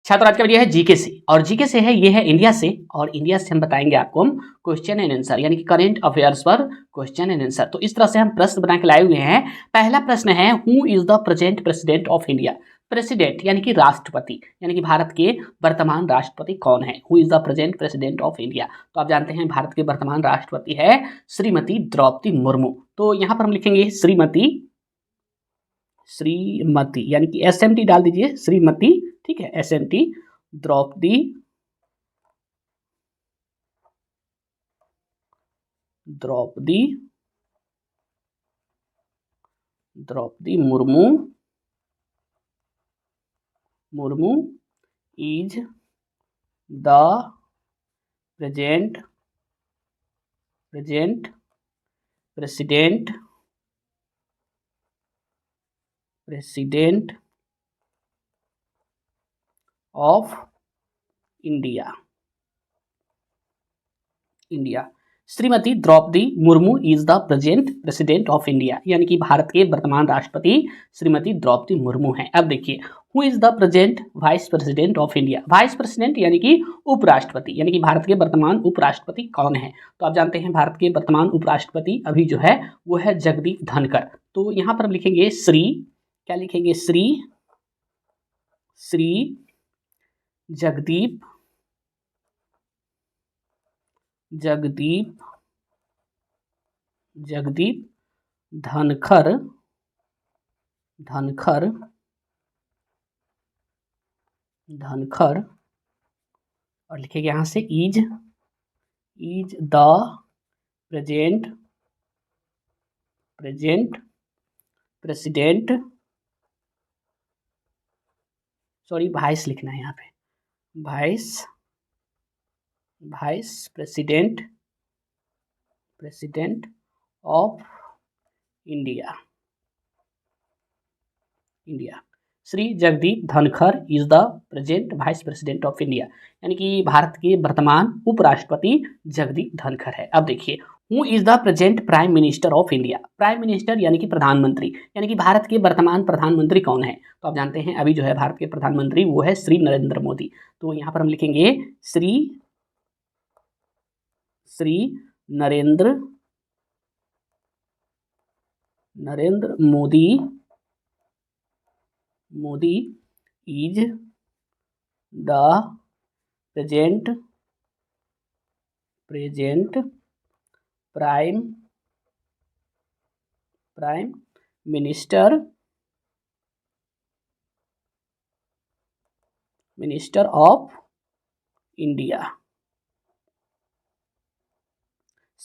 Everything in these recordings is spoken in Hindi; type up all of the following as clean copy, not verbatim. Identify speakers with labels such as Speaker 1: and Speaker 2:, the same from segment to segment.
Speaker 1: छात्र आज का वीडियो है जीके से, और जीके से है, ये है इंडिया से, और इंडिया से हम बताएंगे आपको हम क्वेश्चन एंड आंसर यानी कि करंट अफेयर्स पर क्वेश्चन एंड आंसर। तो इस तरह से हम प्रश्न बना के लाए हुए हैं। पहला प्रश्न है, who is the present president of India. President यानी कि राष्ट्रपति, यानी कि भारत के वर्तमान राष्ट्रपति कौन है। Who is the present president of India, तो आप जानते हैं भारत के वर्तमान राष्ट्रपति है श्रीमती द्रौपदी मुर्मू। तो यहाँ पर हम लिखेंगे श्रीमती, श्रीमती यानी कि SMT डाल दीजिए, श्रीमती, ठीक है, SMT Draupadi Draupadi Draupadi Murmu Murmu is the present president of India. Shrimati Draupadi Murmu is the present president of India, यानी कि भारत के वर्तमान राष्ट्रपति श्रीमती द्रौपदी मुर्मू हैं। अब देखिए, who is the present vice president of India. Vice president यानी कि उपराष्ट्रपति, यानी कि भारत के वर्तमान उपराष्ट्रपति कौन है। तो आप जानते हैं भारत के वर्तमान उपराष्ट्रपति अभी जो है वो है जगदीप धनखड़। तो यहाँ पर हम लिखेंगे श्री, क्या लिखेंगे, श्री जगदीप धनखड़ और लिखेंगे यहां से is the present president, sorry vice लिखना है यहाँ पे, vice president of India. Shri Jagdeep Dhankhar is the present vice president of India, यानी कि भारत के वर्तमान उपराष्ट्रपति जगदीप धनखड़ है। अब देखिए, who is the present prime minister of India. Prime minister यानी कि प्रधानमंत्री, यानी कि भारत के वर्तमान प्रधानमंत्री कौन है। तो आप जानते हैं अभी जो है भारत के प्रधानमंत्री वो है श्री नरेंद्र मोदी। तो यहाँ पर हम लिखेंगे Shri Narendra Modi is the present prime minister of India.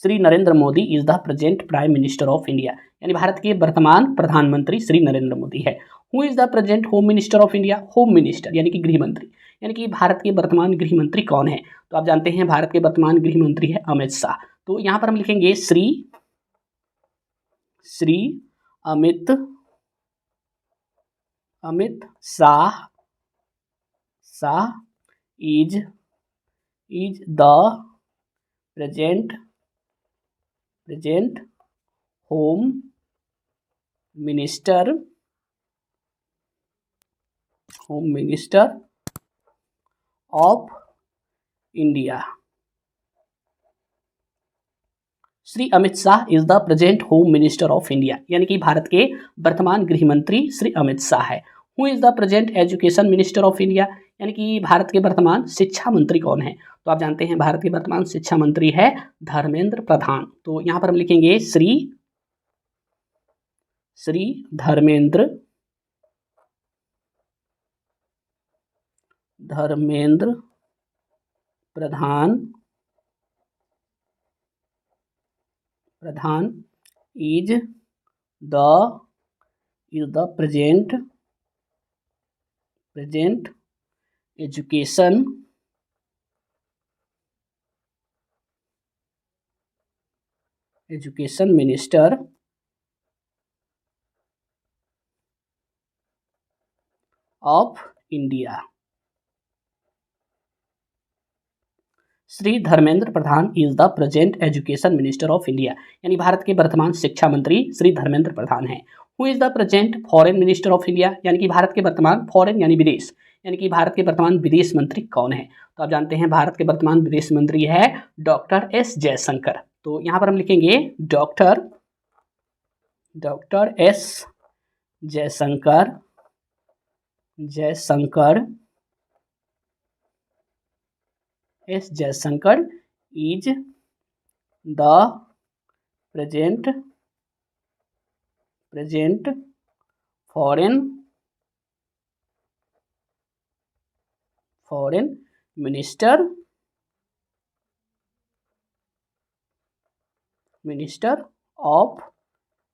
Speaker 1: Shri Narendra Modi is the present prime minister of India, यानी भारत के वर्तमान प्रधानमंत्री श्री नरेंद्र मोदी है। Who is the present home minister of India. Home minister यानी कि गृह मंत्री, यानी कि भारत के वर्तमान गृह मंत्री कौन है। तो आप जानते हैं भारत के वर्तमान गृह मंत्री है अमित शाह। तो यहाँ पर हम लिखेंगे Shri Amit Shah is the present home minister of India. Shri Amit Shah is the present home minister of India, यानी कि भारत के वर्तमान गृह मंत्री श्री अमित शाह है। Who is the present education minister of India, यानी कि भारत के वर्तमान शिक्षा मंत्री कौन है। तो आप जानते हैं भारत के वर्तमान शिक्षा मंत्री है धर्मेंद्र प्रधान। तो यहाँ पर हम लिखेंगे Shri Dharmendra Pradhan is the present education minister of India. Shri Dharmendra Pradhan is the present education minister of India, यानी भारत के वर्तमान शिक्षा मंत्री श्री धर्मेंद्र प्रधान हैं। Who is the present foreign minister of India, यानी कि भारत के वर्तमान फॉरेन यानी विदेश, यानी कि भारत के वर्तमान विदेश मंत्री कौन है? तो आप जानते हैं भारत के वर्तमान विदेश मंत्री है डॉक्टर एस जयशंकर। तो यहाँ पर हम लिखेंगे doctor S Jaishankar S Jaishankar is the present foreign minister of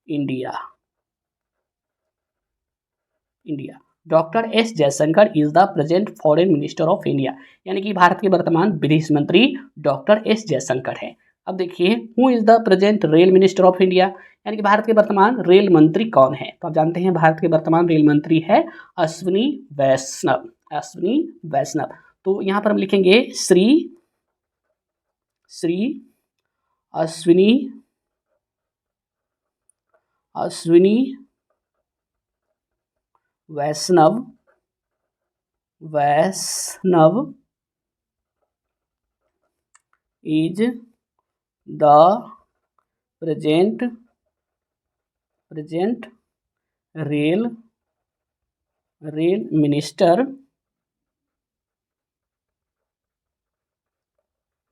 Speaker 1: India. Doctor S Jaishankar is the present foreign minister of India, यानी कि भारत के वर्तमान विदेश मंत्री डॉक्टर एस जयशंकर है। अब देखिए who is the present rail minister of India, यानी कि भारत के वर्तमान रेल मंत्री कौन है? तो आप जानते हैं भारत के वर्तमान रेल मंत्री है अश्विनी वैष्णव। तो यहाँ पर हम लिखेंगे Shri Ashwini Vaishnaw is the present rail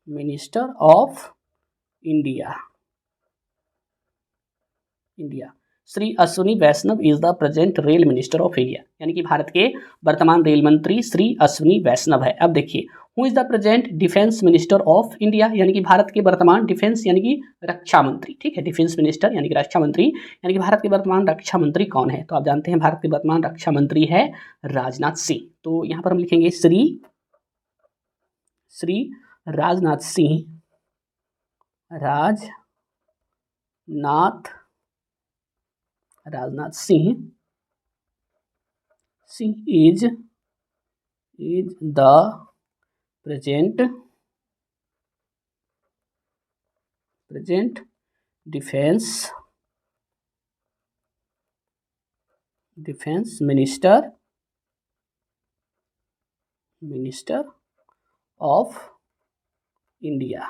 Speaker 1: minister of India. Shri Ashwini Vaishnaw is the present rail minister of India, यानी कि भारत के वर्तमान रेल मंत्री श्री अश्विनी वैष्णव है। अब देखिए who is the present defence minister of India, यानी कि भारत के वर्तमान डिफेंस यानी कि रक्षा मंत्री, ठीक है, डिफेंस मिनिस्टर यानी कि रक्षा मंत्री, यानी कि भारत के वर्तमान रक्षा मंत्री कौन है? तो आप जानते हैं भारत के वर्तमान रक्षा मंत्री है राजनाथ सिंह। तो यहाँ पर हम लिखेंगे Shri Rajnath Singh is the present defence minister of India.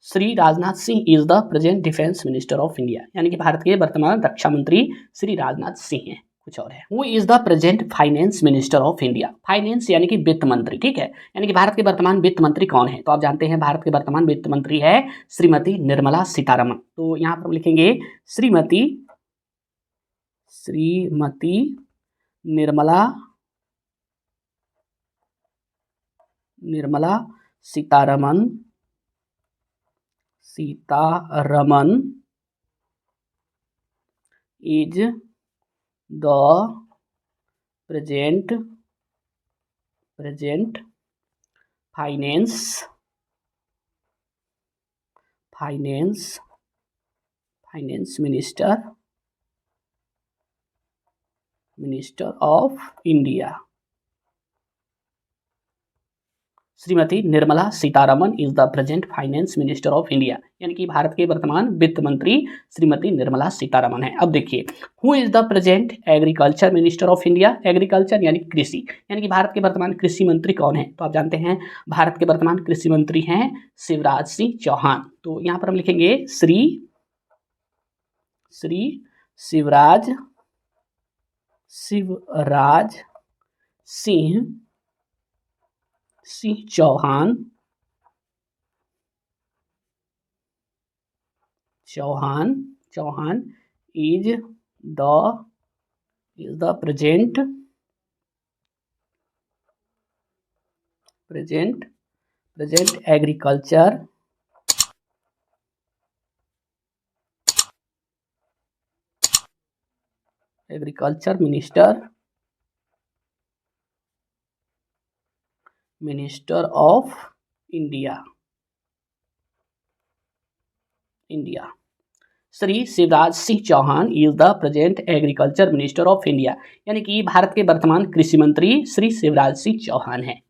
Speaker 1: Shri Rajnath Singh is the present defence minister of India, यानी कि भारत के वर्तमान रक्षा मंत्री श्री राजनाथ सिंह हैं। कुछ और है, वो is the present finance minister of India. Finance यानी कि वित्त मंत्री, ठीक है, यानी कि भारत के वर्तमान वित्त मंत्री कौन है? तो आप जानते हैं भारत के वर्तमान वित्त मंत्री है श्रीमती निर्मला सीतारमण। तो यहाँ पर हम लिखेंगे Shrimati Nirmala Sitharaman is the present finance minister of India. Shrimati Nirmala Sitharaman is the present finance minister of India, यानी कि भारत के वर्तमान वित्त मंत्री श्रीमती निर्मला सीतारमण है। अब देखिए who is the present agriculture minister of India. Agriculture यानी कृषि, यानी कि भारत के वर्तमान कृषि मंत्री कौन है? तो आप जानते हैं भारत के वर्तमान कृषि मंत्री हैं शिवराज सिंह चौहान। तो यहाँ पर हम लिखेंगे Shri Shivraj Singh Chauhan is the present agriculture minister of India. Shri Shivraj Singh Chauhan is the present agriculture minister of India, यानी कि भारत के वर्तमान कृषि मंत्री श्री शिवराज सिंह चौहान हैं।